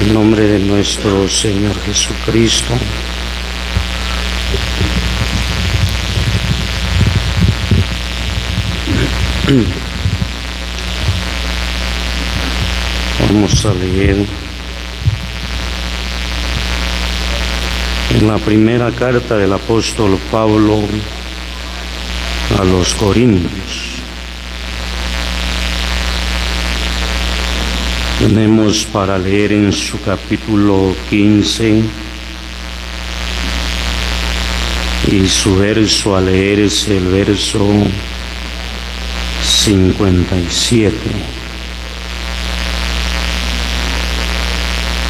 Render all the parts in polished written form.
En nombre de nuestro Señor Jesucristo, vamos a leer en la primera carta del apóstol Pablo a los Corintios. Tenemos para leer en su capítulo 15 y su verso a leer es el verso 57.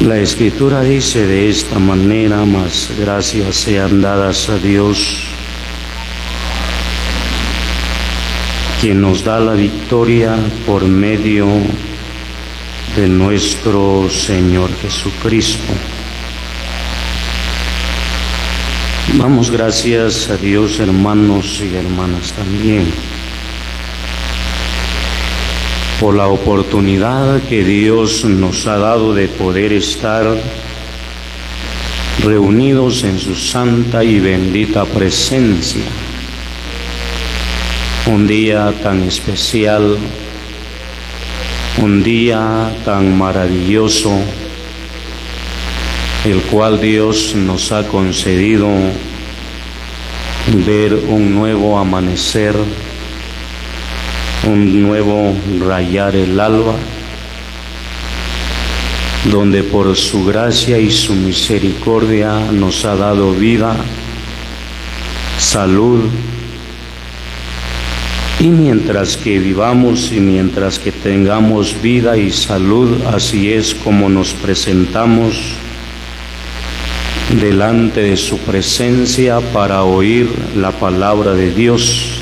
La Escritura dice de esta manera: mas gracias sean dadas a Dios, quien nos da la victoria por medio de nuestro Señor Jesucristo. Damos gracias a Dios, hermanos y hermanas, también por la oportunidad que Dios nos ha dado de poder estar reunidos en su santa y bendita presencia. Un día tan especial, un día tan maravilloso, el cual Dios nos ha concedido ver un nuevo amanecer, un nuevo rayar el alba, donde por su gracia y su misericordia nos ha dado vida, salud. Y mientras que vivamos y mientras que tengamos vida y salud, así es como nos presentamos delante de su presencia para oír la palabra de Dios,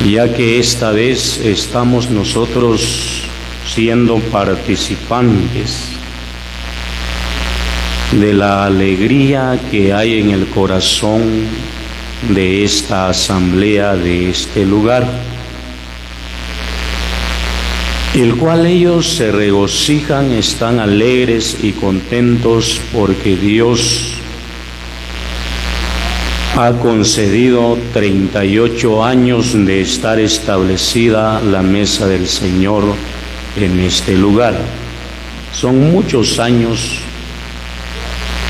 ya que esta vez estamos nosotros siendo participantes de la alegría que hay en el corazón de esta asamblea, de este lugar, el cual ellos se regocijan, están alegres y contentos porque Dios ha concedido 38 años de estar establecida la mesa del Señor en este lugar. Son muchos años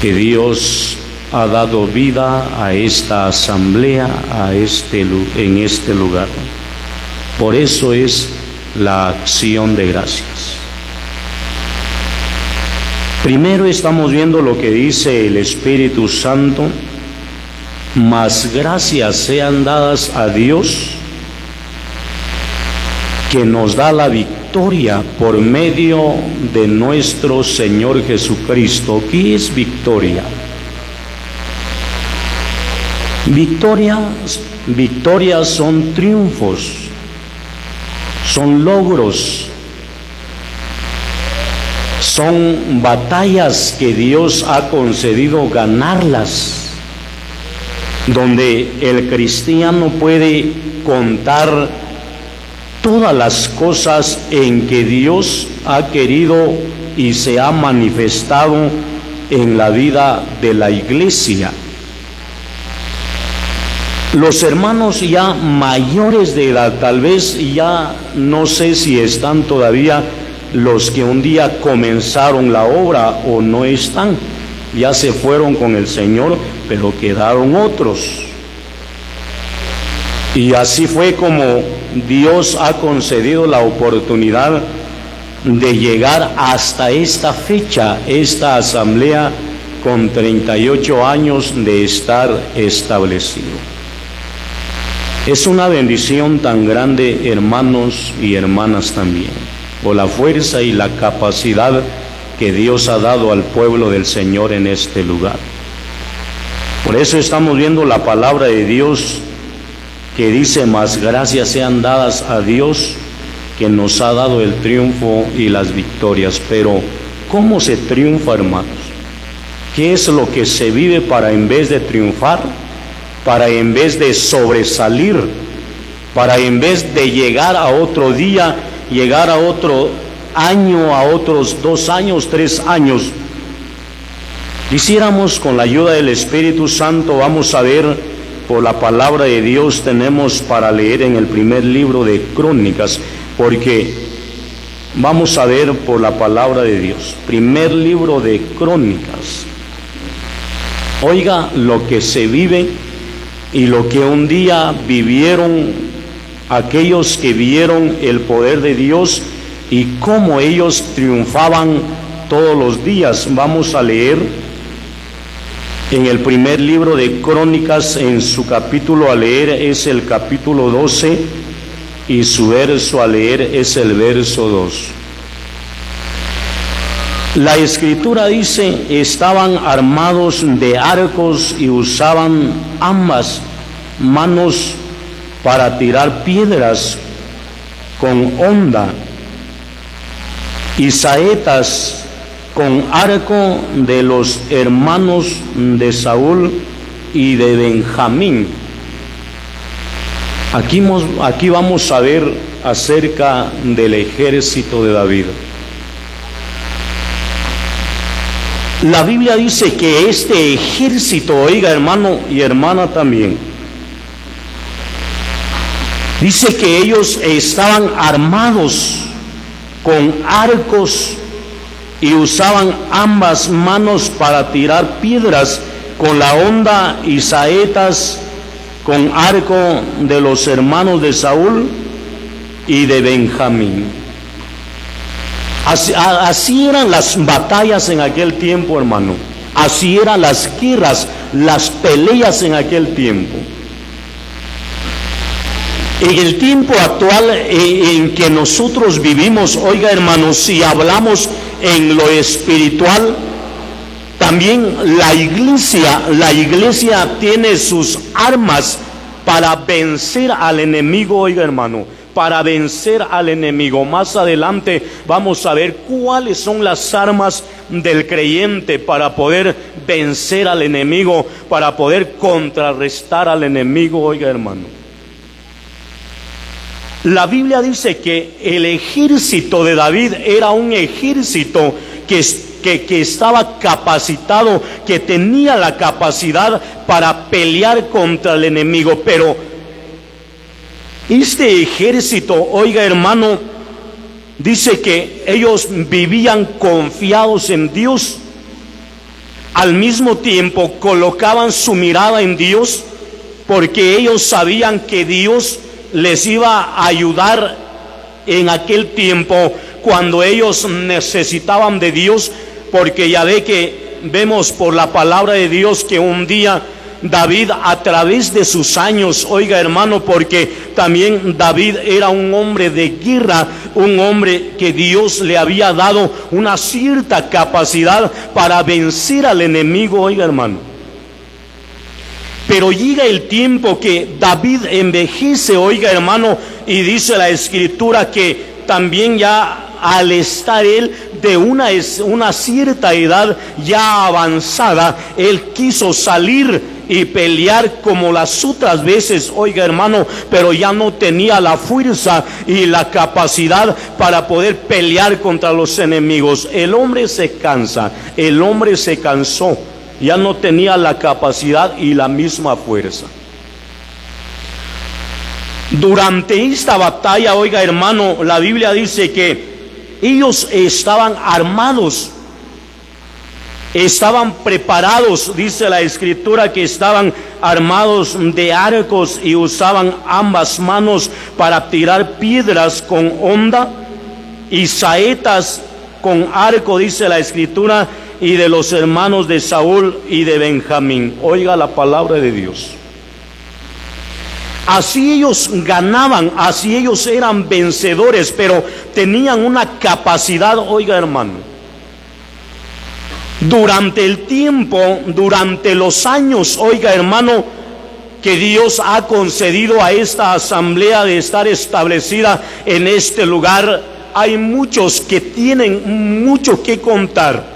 que Dios ha dado vida a esta asamblea, en este lugar. Por eso es la acción de gracias. Primero estamos viendo lo que dice el Espíritu Santo: mas gracias sean dadas a Dios, que nos da la victoria por medio de nuestro Señor Jesucristo. ¿Qué es victoria? Victorias son triunfos, son logros, son batallas que Dios ha concedido ganarlas, donde el cristiano puede contar todas las cosas en que Dios ha querido y se ha manifestado en la vida de la iglesia. Los hermanos ya mayores de edad, tal vez ya no sé si están todavía los que un día comenzaron la obra o no están, ya se fueron con el Señor, pero quedaron otros. Y así fue como Dios ha concedido la oportunidad de llegar hasta esta fecha, esta asamblea con 38 años de estar establecido. Es una bendición tan grande, hermanos y hermanas, también, por la fuerza y la capacidad que Dios ha dado al pueblo del Señor en este lugar. Por eso estamos viendo la palabra de Dios que dice: mas gracias sean dadas a Dios, que nos ha dado el triunfo y las victorias. Pero ¿cómo se triunfa, hermanos? ¿Qué es lo que se vive para, en vez de triunfar, para en vez de sobresalir, para en vez de llegar a otro día, llegar a otro año, a otros 2 años, 3 años. Quisiéramos, con la ayuda del Espíritu Santo, vamos a ver por la palabra de Dios, tenemos para leer en el primer libro de Crónicas, porque vamos a ver por la palabra de Dios, primer libro de Crónicas. Oiga lo que se vive y lo que un día vivieron aquellos que vieron el poder de Dios y cómo ellos triunfaban todos los días. Vamos a leer en el primer libro de Crónicas, en su capítulo a leer es el capítulo 12 y su verso a leer es el verso 2. La escritura dice: estaban armados de arcos y usaban ambas manos para tirar piedras con honda y saetas con arco de los hermanos de Saúl y de Benjamín. Aquí vamos a ver acerca del ejército de David. La Biblia dice que este ejército, oiga hermano y hermana también, dice que ellos estaban armados con arcos y usaban ambas manos para tirar piedras con la honda y saetas con arco de los hermanos de Saúl y de Benjamín. Así eran las batallas en aquel tiempo, hermano. Así eran las guerras, las peleas en aquel tiempo. En el tiempo actual en que nosotros vivimos, oiga hermanos, si hablamos en lo espiritual, también la iglesia tiene sus armas para vencer al enemigo, oiga hermano, para vencer al enemigo. Más adelante vamos a ver cuáles son las armas del creyente para poder vencer al enemigo, para poder contrarrestar al enemigo, oiga hermano. La Biblia dice que el ejército de David era un ejército que estaba capacitado, que tenía la capacidad para pelear contra el enemigo. Pero este ejército, oiga hermano, dice que ellos vivían confiados en Dios. Al mismo tiempo colocaban su mirada en Dios, porque ellos sabían que Dios les iba a ayudar en aquel tiempo cuando ellos necesitaban de Dios, porque ya vemos por la palabra de Dios que un día David, a través de sus años, oiga hermano, porque también David era un hombre de guerra, un hombre que Dios le había dado una cierta capacidad para vencer al enemigo, oiga hermano. Pero llega el tiempo que David envejece, oiga hermano, y dice la escritura que también ya al estar él de una cierta edad ya avanzada, él quiso salir y pelear como las otras veces, oiga hermano, pero ya no tenía la fuerza y la capacidad para poder pelear contra los enemigos. El hombre se cansa, el hombre se cansó. Ya no tenía la capacidad y la misma fuerza. Durante esta batalla, oiga hermano, la Biblia dice que ellos estaban armados, estaban preparados, dice la escritura que estaban armados de arcos y usaban ambas manos para tirar piedras con honda y saetas con arco, dice la escritura, y de los hermanos de Saúl y de Benjamín. Oiga la palabra de Dios. Así ellos ganaban, así ellos eran vencedores, pero tenían una capacidad, oiga hermano. Durante el tiempo, durante los años, oiga hermano, que Dios ha concedido a esta asamblea de estar establecida en este lugar, hay muchos que tienen mucho que contar.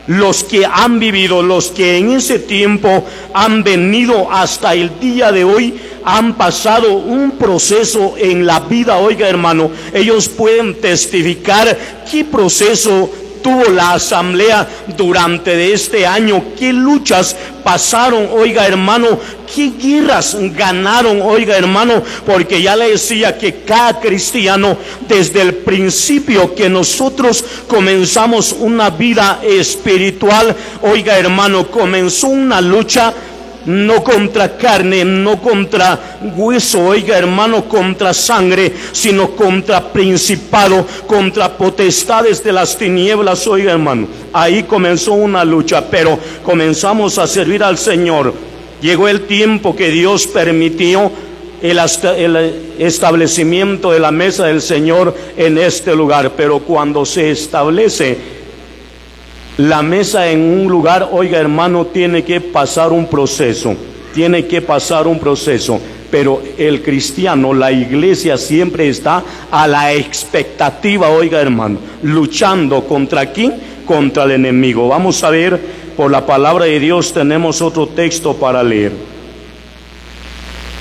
Los que han vivido, los que en ese tiempo han venido hasta el día de hoy, han pasado un proceso en la vida, oiga hermano, ellos pueden testificar qué proceso tuvo la asamblea durante este año, qué luchas pasaron, oiga hermano, qué guerras ganaron, oiga hermano, porque ya le decía que cada cristiano, desde el principio que nosotros comenzamos una vida espiritual, oiga hermano, comenzó una lucha no contra carne, no contra hueso, oiga hermano, contra sangre, sino contra principado, contra potestades de las tinieblas, oiga hermano. Ahí comenzó una lucha, pero comenzamos a servir al Señor. Llegó el tiempo que Dios permitió el establecimiento de la mesa del Señor en este lugar, pero cuando se establece la mesa en un lugar, oiga hermano, tiene que pasar un proceso, pero el cristiano, la iglesia siempre está a la expectativa, oiga hermano, luchando ¿contra quién? Contra el enemigo. Vamos a ver, por la palabra de Dios tenemos otro texto para leer.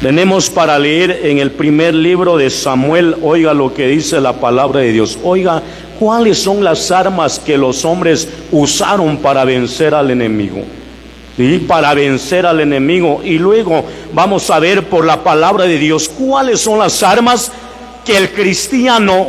Tenemos para leer en el primer libro de Samuel, oiga lo que dice la palabra de Dios, oiga, ¿cuáles son las armas que los hombres usaron para vencer al enemigo? ¿Sí? Para vencer al enemigo. Y luego vamos a ver por la palabra de Dios cuáles son las armas que el cristiano,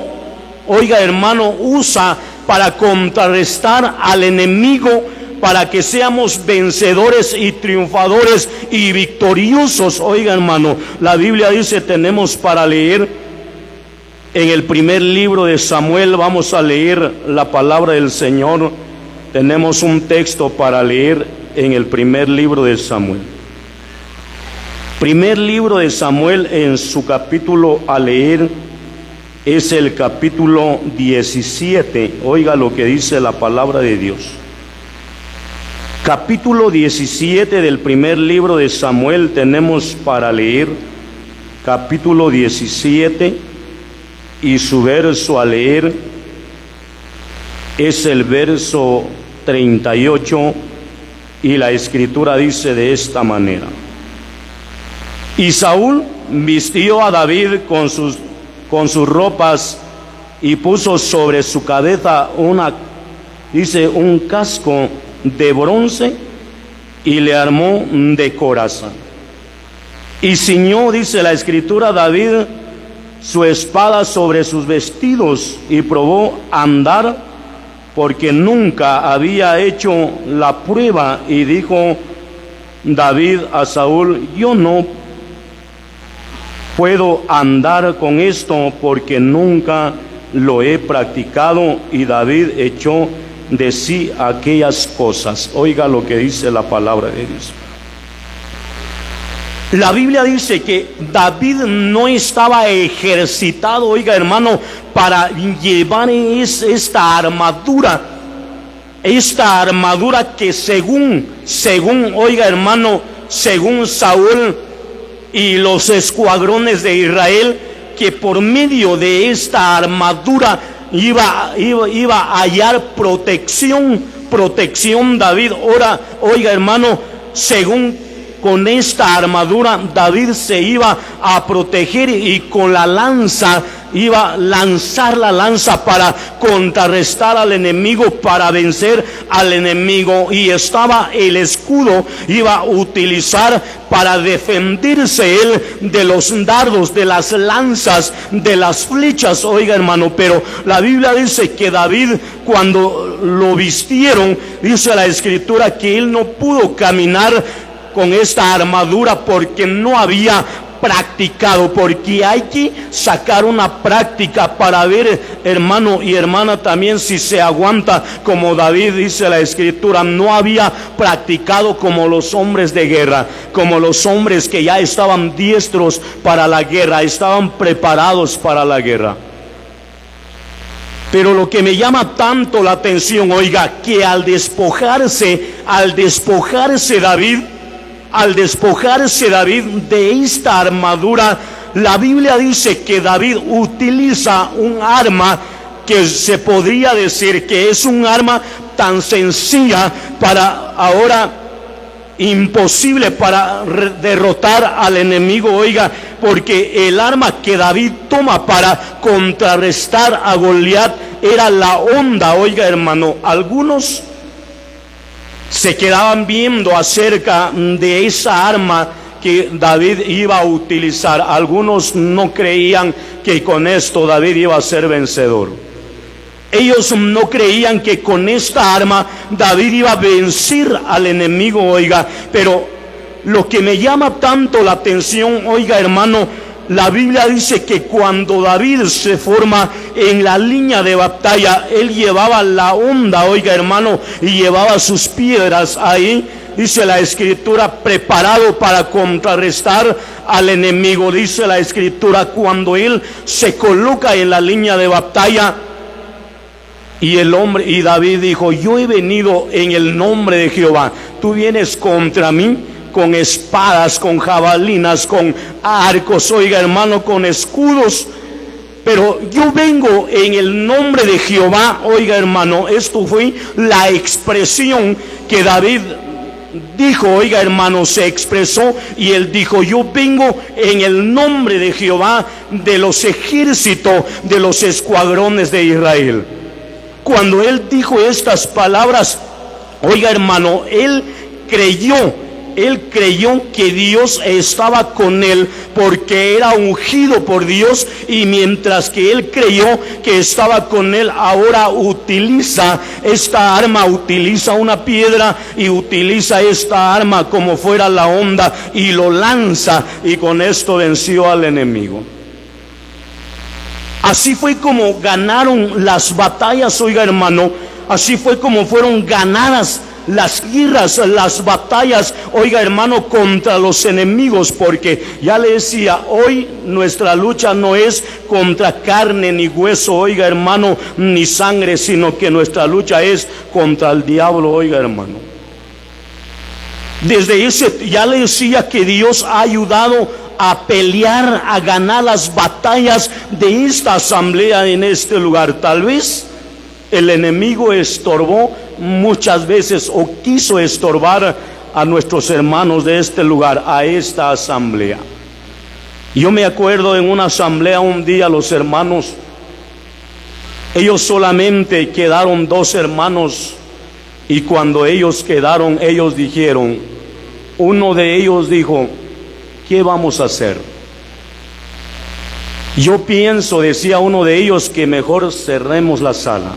oiga hermano, usa para contrarrestar al enemigo, para que seamos vencedores y triunfadores y victoriosos. Oiga hermano, la Biblia dice, tenemos para leer en el primer libro de Samuel, vamos a leer la palabra del Señor. Tenemos un texto para leer en el primer libro de Samuel. Primer libro de Samuel, en su capítulo a leer es el capítulo 17. Oiga lo que dice la palabra de Dios. Capítulo 17 del primer libro de Samuel tenemos para leer. Capítulo 17. Y su verso a leer es el verso 38, y la escritura dice de esta manera: y Saúl vistió a David con sus ropas y puso sobre su cabeza un casco de bronce, y le armó de coraza. Y ciñó, dice la escritura, David su espada sobre sus vestidos, y probó andar, porque nunca había hecho la prueba. Y dijo David a Saúl: yo no puedo andar con esto, porque nunca lo he practicado. Y David echó de sí aquellas cosas. Oiga lo que dice la palabra de Dios. La Biblia dice que David no estaba ejercitado, oiga hermano, para llevar esta armadura que según, oiga hermano, según Saúl y los escuadrones de Israel, que por medio de esta armadura iba a hallar protección David. Ahora, oiga hermano, según con esta armadura David se iba a proteger, y con la lanza iba a lanzar la lanza para contrarrestar al enemigo, para vencer al enemigo. Y estaba el escudo, iba a utilizar para defenderse él de los dardos, de las lanzas, de las flechas, oiga hermano. Pero la Biblia dice que David, cuando lo vistieron, dice la escritura que él no pudo caminar con esta armadura porque no había practicado, porque hay que sacar una práctica para ver, hermano y hermana, también si se aguanta como David. Dice la escritura, no había practicado como los hombres de guerra, como los hombres que ya estaban diestros para la guerra, estaban preparados para la guerra. Pero lo que me llama tanto la atención, oiga, que al despojarse David de esta armadura, la Biblia dice que David utiliza un arma que se podría decir que es un arma tan sencilla para ahora imposible para derrotar al enemigo, oiga, porque el arma que David toma para contrarrestar a Goliat era la honda, oiga hermano. Algunos se quedaban viendo acerca de esa arma que David iba a utilizar. Algunos no creían que con esto David iba a ser vencedor. Ellos no creían que con esta arma David iba a vencer al enemigo, oiga. Pero lo que me llama tanto la atención, oiga hermano, la Biblia dice que cuando David se forma en la línea de batalla, él llevaba la honda, oiga hermano, y llevaba sus piedras ahí. Dice la Escritura, preparado para contrarrestar al enemigo. Dice la Escritura, cuando él se coloca en la línea de batalla, y David dijo: yo he venido en el nombre de Jehová. Tú vienes contra mí con espadas, con jabalinas, con arcos, oiga hermano, con escudos, pero yo vengo en el nombre de Jehová, oiga hermano. Esto fue la expresión que David dijo, oiga hermano, se expresó y él dijo: yo vengo en el nombre de Jehová, de los ejércitos, de los escuadrones de Israel. Cuando él dijo estas palabras, oiga hermano, él creyó que Dios estaba con él, porque era ungido por Dios, y mientras que él creyó que estaba con él, ahora utiliza esta arma, utiliza una piedra y utiliza esta arma como fuera la honda y lo lanza, y con esto venció al enemigo. Así fue como ganaron las batallas, oiga hermano. Así fue como fueron ganadas las guerras, las batallas, oiga hermano, contra los enemigos. Porque ya le decía, hoy nuestra lucha no es contra carne ni hueso, oiga hermano, ni sangre, sino que nuestra lucha es contra el diablo, oiga hermano. Desde ese, ya le decía que Dios ha ayudado a pelear, a ganar las batallas de esta asamblea en este lugar. Tal vez el enemigo estorbó muchas veces, o quiso estorbar a nuestros hermanos de este lugar, a esta asamblea. Yo me acuerdo en una asamblea un día, los hermanos, ellos solamente quedaron 2 hermanos, y cuando ellos quedaron, ellos dijeron, uno de ellos dijo: ¿qué vamos a hacer? Yo pienso, decía uno de ellos, que mejor cerremos la sala.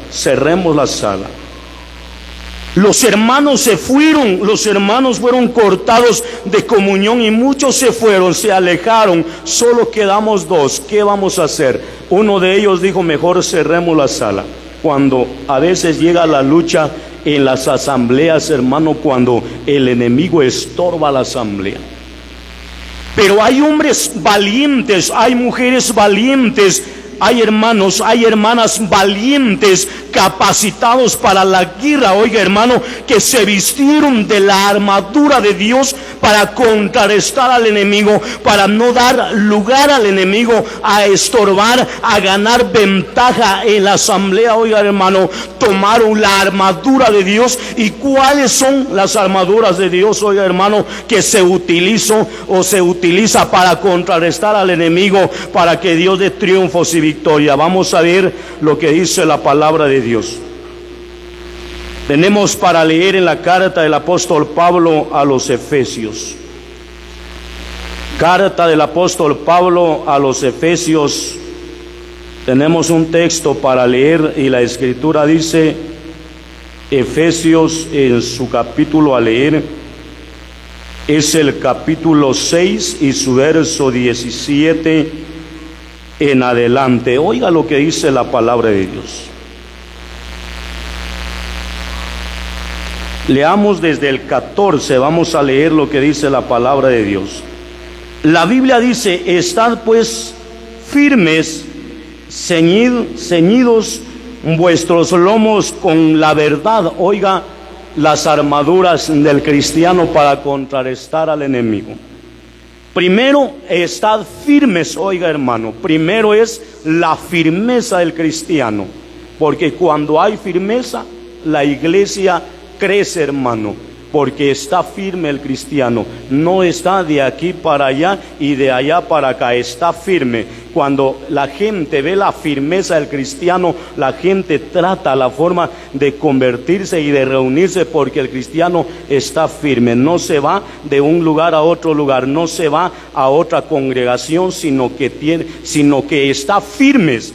Los hermanos se fueron, los hermanos fueron cortados de comunión y muchos se fueron, se alejaron. Solo quedamos 2. ¿Qué vamos a hacer? Uno de ellos dijo: mejor cerremos la sala. Cuando a veces llega la lucha en las asambleas, hermano, cuando el enemigo estorba la asamblea. Pero hay hombres valientes, hay mujeres valientes, hay hermanos, hay hermanas valientes, capacitados para la guerra, oiga hermano, que se vistieron de la armadura de Dios para contrarrestar al enemigo, para no dar lugar al enemigo a estorbar, a ganar ventaja en la asamblea, oiga hermano. Tomaron la armadura de Dios. ¿Y cuáles son las armaduras de Dios, oiga hermano, que se utilizó o se utiliza para contrarrestar al enemigo, para que Dios dé triunfos y victoria? Vamos a ver lo que dice la palabra de Dios. Tenemos para leer en la carta del apóstol Pablo a los Efesios. Carta del apóstol Pablo a los Efesios. Tenemos un texto para leer y la Escritura dice, Efesios, en su capítulo a leer, es el capítulo 6 y su verso 17 en adelante. Oiga lo que dice la palabra de Dios. Leamos desde el 14, vamos a leer lo que dice la palabra de Dios. La Biblia dice: estad pues firmes, ceñidos vuestros lomos con la verdad. Oiga, las armaduras del cristiano para contrarrestar al enemigo. Primero, estad firmes, oiga hermano. Primero es la firmeza del cristiano, porque cuando hay firmeza, la iglesia crece, hermano. porque está firme el cristiano, no está de aquí para allá y de allá para acá, está firme. Cuando la gente ve la firmeza del cristiano, la gente trata la forma de convertirse y de reunirse, porque el cristiano está firme, no se va de un lugar a otro lugar, no se va a otra congregación, sino que está firmes.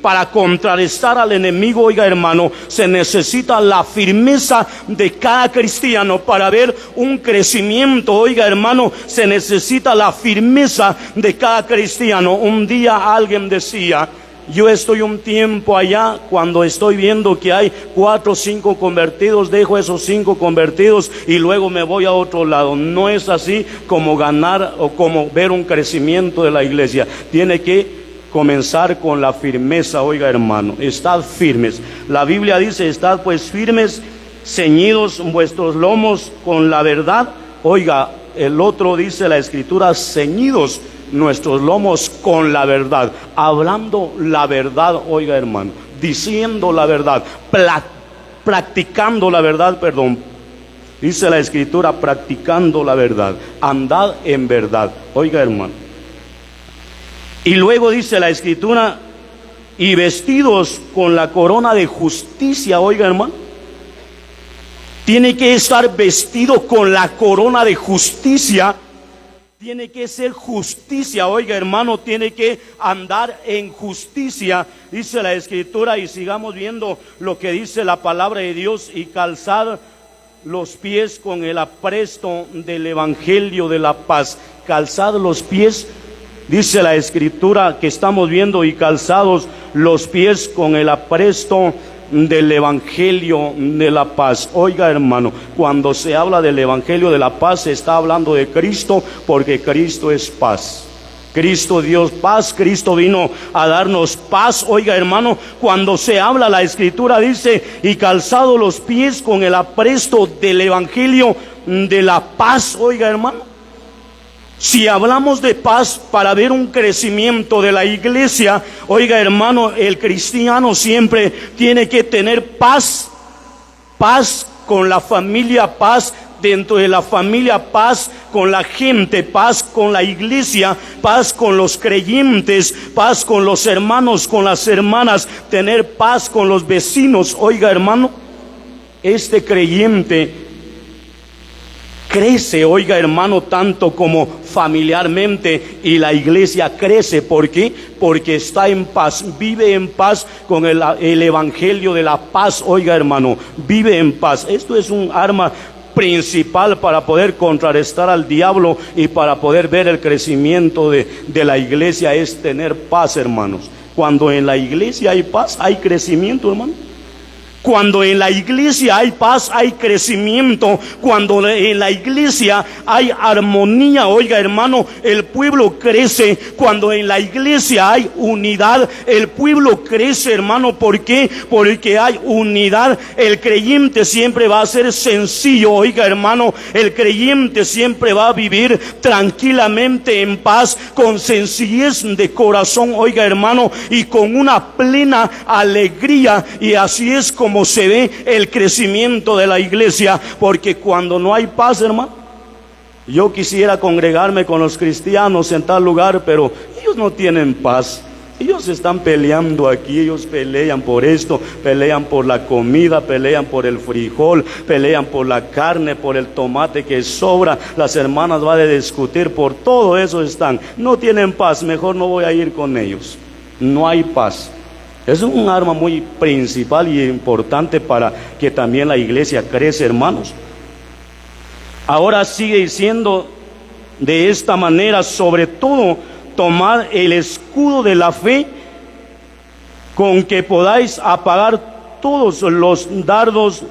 Para contrarrestar al enemigo, oiga hermano, se necesita la firmeza de cada cristiano para ver un crecimiento. Oiga hermano, se necesita la firmeza de cada cristiano. Un día alguien decía: yo estoy un tiempo allá, cuando estoy viendo que hay 4 o 5 convertidos, dejo esos 5 convertidos y luego me voy a otro lado. No es así como ganar o como ver un crecimiento de la iglesia. Tiene que comenzar con la firmeza. Oiga hermano, estad firmes. La Biblia dice: estad pues firmes, ceñidos vuestros lomos con la verdad. Oiga, el otro dice la Escritura: ceñidos nuestros lomos con la verdad, hablando la verdad. Oiga hermano, diciendo la verdad, practicando la verdad, perdón. Dice la Escritura: practicando la verdad, andad en verdad. Oiga hermano. Y luego dice la Escritura: y vestidos con la corona de justicia. Oiga hermano, tiene que estar vestido con la corona de justicia. Tiene que ser justicia. Oiga hermano, tiene que andar en justicia. Dice la Escritura, y sigamos viendo lo que dice la palabra de Dios: y calzar los pies con el apresto del evangelio de la paz. Calzad los pies, dice la Escritura que estamos viendo, y calzados los pies con el apresto del evangelio de la paz. Oiga hermano, cuando se habla del evangelio de la paz, se está hablando de Cristo, porque Cristo es paz. Cristo dio paz, Cristo vino a darnos paz. Oiga hermano, cuando se habla, la Escritura dice: y calzados los pies con el apresto del evangelio de la paz. Oiga hermano, si hablamos de paz para ver un crecimiento de la iglesia, oiga hermano, el cristiano siempre tiene que tener paz. Paz con la familia, paz dentro de la familia, paz con la gente, paz con la iglesia, paz con los creyentes, paz con los hermanos, con las hermanas, tener paz con los vecinos. Oiga hermano, este creyente crece, oiga hermano, tanto como familiarmente, y la iglesia crece. ¿Por qué? Porque está en paz, vive en paz con el evangelio de la paz. Oiga hermano, vive en paz. Esto es un arma principal para poder contrarrestar al diablo y para poder ver el crecimiento de la iglesia, es tener paz, hermanos. Cuando en la iglesia hay paz, hay crecimiento, hermano. Cuando en la iglesia hay paz, hay crecimiento. Cuando en la iglesia hay armonía, oiga hermano, el pueblo crece. Cuando en la iglesia hay unidad, el pueblo crece, hermano. ¿Por qué? Porque hay unidad. El creyente siempre va a ser sencillo, oiga hermano. El creyente siempre va a vivir tranquilamente en paz, con sencillez de corazón, oiga hermano, y con una plena alegría. Y así es como se ve el crecimiento de la iglesia. Porque cuando no hay paz, hermano, yo quisiera congregarme con los cristianos en tal lugar, pero ellos no tienen paz. Ellos están peleando aquí, ellos pelean por esto, pelean por la comida, pelean por el frijol, pelean por la carne, por el tomate que sobra. Las hermanas van a discutir por todo eso, no tienen paz. Mejor no voy a ir con ellos. No hay paz. Es un arma muy principal y importante para que también la iglesia crece, hermanos. Ahora sigue diciendo de esta manera: sobre todo, tomad el escudo de la fe, con que podáis apagar todos los dardos,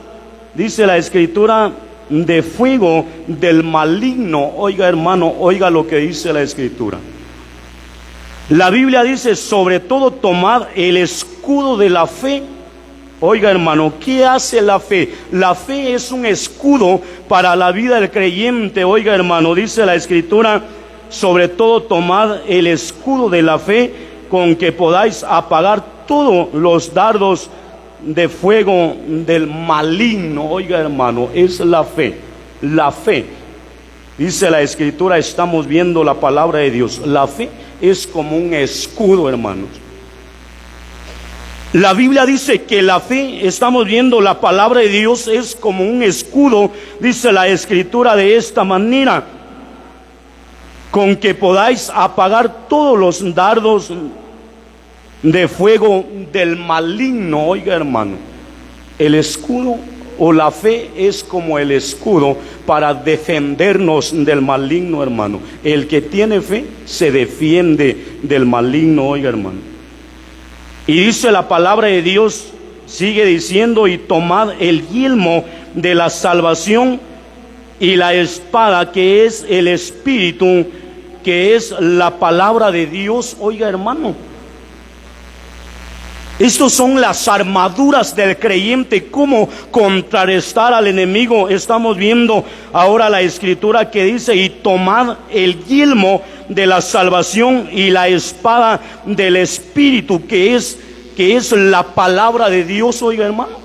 dice la Escritura, de fuego del maligno. Oiga hermano, oiga lo que dice la Escritura. La Biblia dice: sobre todo tomad el escudo de la fe. Oiga hermano, ¿qué hace la fe? La fe es un escudo para la vida del creyente. Oiga hermano, dice la Escritura: sobre todo tomad el escudo de la fe, con que podáis apagar todos los dardos de fuego del maligno, oiga hermano, es la fe. La fe, dice la Escritura, estamos viendo la palabra de Dios. La fe es como un escudo, hermanos. La Biblia dice que la fe, estamos viendo la palabra de Dios, es como un escudo, dice la Escritura de esta manera, con que podáis apagar todos los dardos de fuego del maligno. Oiga hermano, el escudo o la fe es como el escudo para defendernos del maligno, hermano. El que tiene fe se defiende del maligno, oiga hermano. Y dice la palabra de Dios, sigue diciendo: y tomad el yelmo de la salvación y la espada, que es el Espíritu, que es la palabra de Dios. Oiga hermano, estas son las armaduras del creyente. ¿Cómo contrarrestar al enemigo? Estamos viendo ahora la Escritura que dice: y tomad el yelmo de la salvación y la espada del Espíritu, que es la palabra de Dios. Oiga hermano,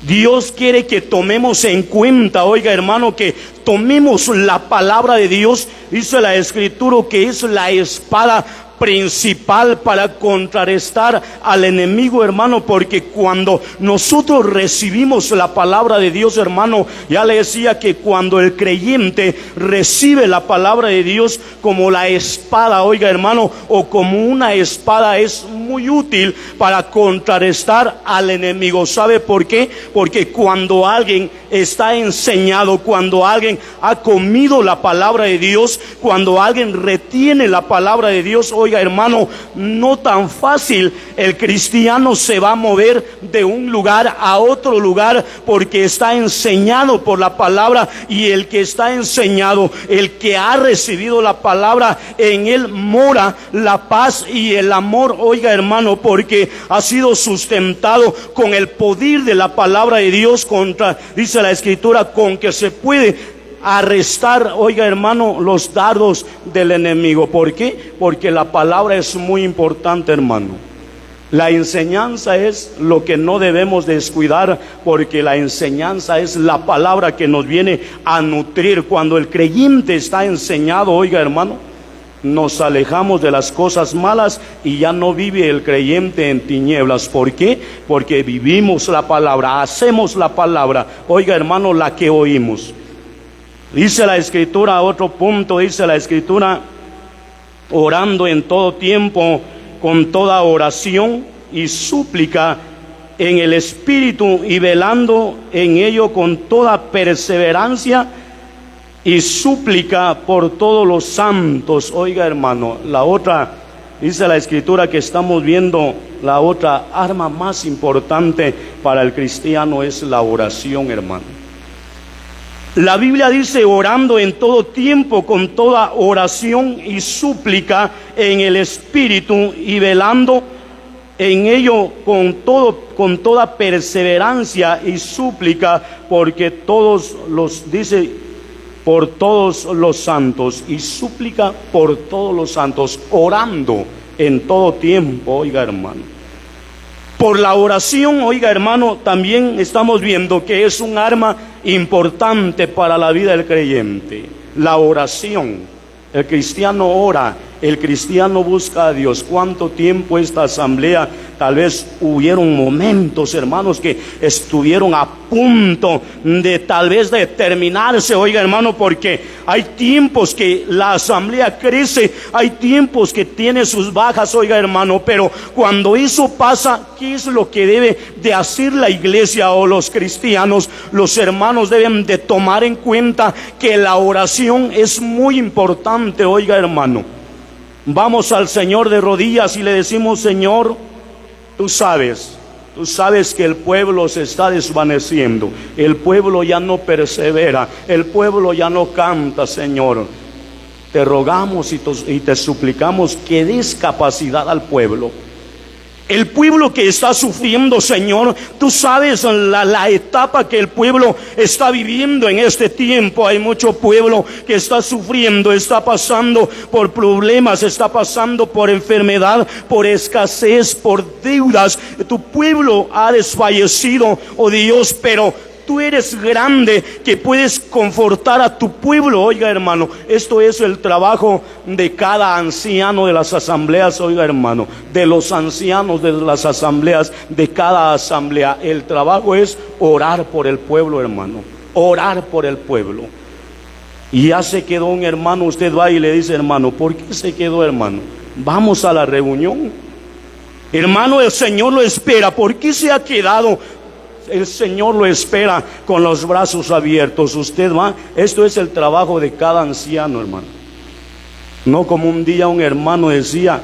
Dios quiere que tomemos en cuenta, oiga hermano, que tomemos la palabra de Dios. Dice la Escritura que es la espada principal para contrarrestar al enemigo, hermano, porque cuando nosotros recibimos la palabra de Dios, hermano, ya le decía que cuando el creyente recibe la palabra de Dios como la espada, oiga hermano, o como una espada, es muy útil para contrarrestar al enemigo. ¿Sabe por qué? Porque cuando alguien está enseñado, cuando alguien ha comido la palabra de Dios, cuando alguien retiene la palabra de Dios, oiga hermano, no tan fácil el cristiano se va a mover de un lugar a otro lugar, porque está enseñado por la palabra. Y el que está enseñado, el que ha recibido la palabra, en él mora la paz y el amor, oiga hermano, porque ha sido sustentado con el poder de la palabra de Dios, dice la Escritura, con que se puede arrestar, oiga hermano, los dardos del enemigo. ¿Por qué? Porque la palabra es muy importante, hermano. La enseñanza es lo que no debemos descuidar, porque la enseñanza es la palabra que nos viene a nutrir. Cuando el creyente está enseñado, oiga hermano, nos alejamos de las cosas malas y ya no vive el creyente en tinieblas. ¿Por qué? Porque vivimos la palabra, hacemos la palabra, oiga hermano, la que oímos. Dice la Escritura, otro punto, dice la Escritura: orando en todo tiempo con toda oración y súplica en el Espíritu, y velando en ello con toda perseverancia y súplica por todos los santos. Oiga hermano, la otra, dice la Escritura que estamos viendo, la otra arma más importante para el cristiano es la oración, hermano. La Biblia dice: orando en todo tiempo con toda oración y súplica en el Espíritu, y velando en ello con toda perseverancia y súplica, porque todos los, dice, por todos los santos, y súplica por todos los santos, orando en todo tiempo, oiga hermano. Por la oración, oiga hermano, también estamos viendo que es un arma importante para la vida del creyente. La oración. El cristiano ora, el cristiano busca a Dios. ¿Cuánto tiempo esta asamblea? Tal vez hubieron momentos, hermanos, que estuvieron a punto de tal vez de terminarse, oiga hermano, porque hay tiempos que la asamblea crece, hay tiempos que tiene sus bajas, oiga hermano, pero cuando eso pasa, ¿qué es lo que debe de hacer la iglesia o los cristianos? Los hermanos deben de tomar en cuenta que la oración es muy importante, oiga hermano. Vamos al Señor de rodillas y le decimos: Señor, tú sabes que el pueblo se está desvaneciendo, el pueblo ya no persevera, el pueblo ya no canta, Señor. Te rogamos y te suplicamos que des capacidad al pueblo, El pueblo que está sufriendo, Señor, tú sabes la etapa que el pueblo está viviendo en este tiempo. Hay mucho pueblo que está sufriendo, está pasando por problemas, está pasando por enfermedad, por escasez, por deudas. Tu pueblo ha desfallecido, oh Dios, pero tú eres grande que puedes confortar a tu pueblo. Oiga, hermano, esto es el trabajo de cada anciano de las asambleas. Oiga, hermano, de los ancianos de las asambleas, de cada asamblea. El trabajo es orar por el pueblo, hermano. Orar por el pueblo. Y ya se quedó un hermano, usted va y le dice, hermano, ¿por qué se quedó, hermano? Vamos a la reunión. Hermano, el Señor lo espera. ¿Por qué se ha quedado? El Señor lo espera con los brazos abiertos. Usted va, esto es el trabajo de cada anciano, hermano. No como un día un hermano decía,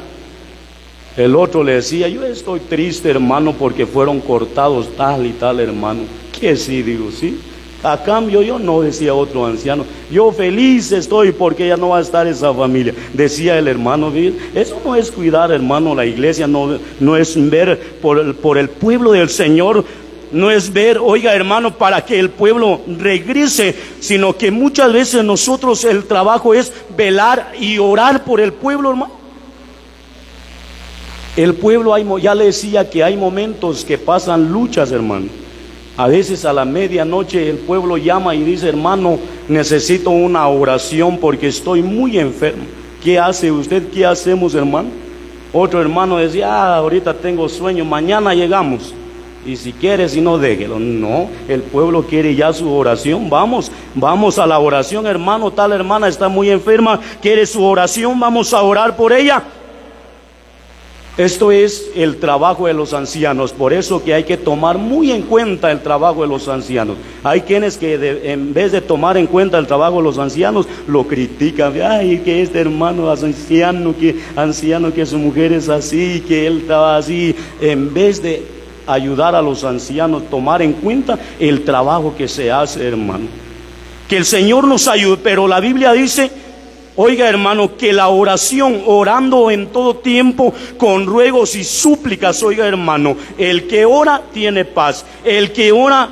el otro le decía, yo estoy triste, hermano, porque fueron cortados tal y tal, hermano. ¿Qué sí? Digo, sí. A cambio yo no, decía otro anciano, yo feliz estoy porque ya no va a estar esa familia. Decía el hermano, eso no es cuidar, hermano, la iglesia, no es ver por el pueblo del Señor. No es ver, oiga, hermano, para que el pueblo regrese, sino que muchas veces nosotros el trabajo es velar y orar por el pueblo, hermano. El pueblo, ya le decía que hay momentos que pasan luchas, hermano. A veces a la medianoche el pueblo llama y dice, hermano, necesito una oración porque estoy muy enfermo. ¿Qué hace usted? ¿Qué hacemos, hermano? Otro hermano decía, ahorita tengo sueño, mañana llegamos. Y si quiere, si no, déjelo. No, el pueblo quiere ya su oración. Vamos a la oración, hermano. Tal hermana está muy enferma, quiere su oración, vamos a orar por ella. Esto es el trabajo de los ancianos. Por eso que hay que tomar muy en cuenta el trabajo de los ancianos. Hay quienes que en vez de tomar en cuenta el trabajo de los ancianos, lo critican. Ay, que este hermano es anciano, que su mujer es así, que él estaba así. En vez de ayudar a los ancianos, tomar en cuenta el trabajo que se hace, hermano. Que el Señor nos ayude, pero la Biblia dice, oiga, hermano, que la oración, orando en todo tiempo con ruegos y súplicas, oiga, hermano, el que ora tiene paz, el que ora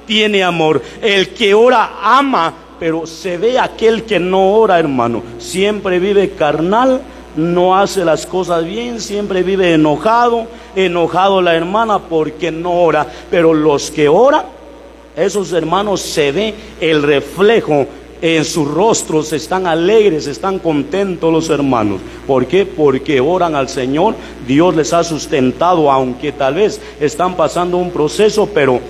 tiene amor, el que ora ama. Pero se ve aquel que no ora, hermano, siempre vive carnal, no hace las cosas bien, siempre vive enojado la hermana porque no ora. Pero los que oran, esos hermanos, se ve el reflejo en sus rostros, están alegres, están contentos los hermanos. ¿Por qué? Porque oran al Señor. Dios les ha sustentado, aunque tal vez están pasando un proceso, pero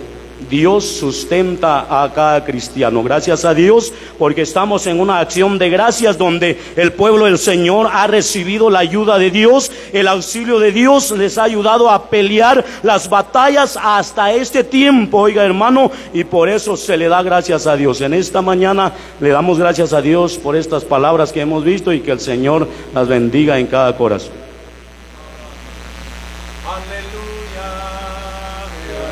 Dios sustenta a cada cristiano. Gracias a Dios, porque estamos en una acción de gracias donde el pueblo del Señor ha recibido la ayuda de Dios, el auxilio de Dios les ha ayudado a pelear las batallas hasta este tiempo, oiga, hermano, y por eso se le da gracias a Dios. En esta mañana le damos gracias a Dios por estas palabras que hemos visto y que el Señor las bendiga en cada corazón.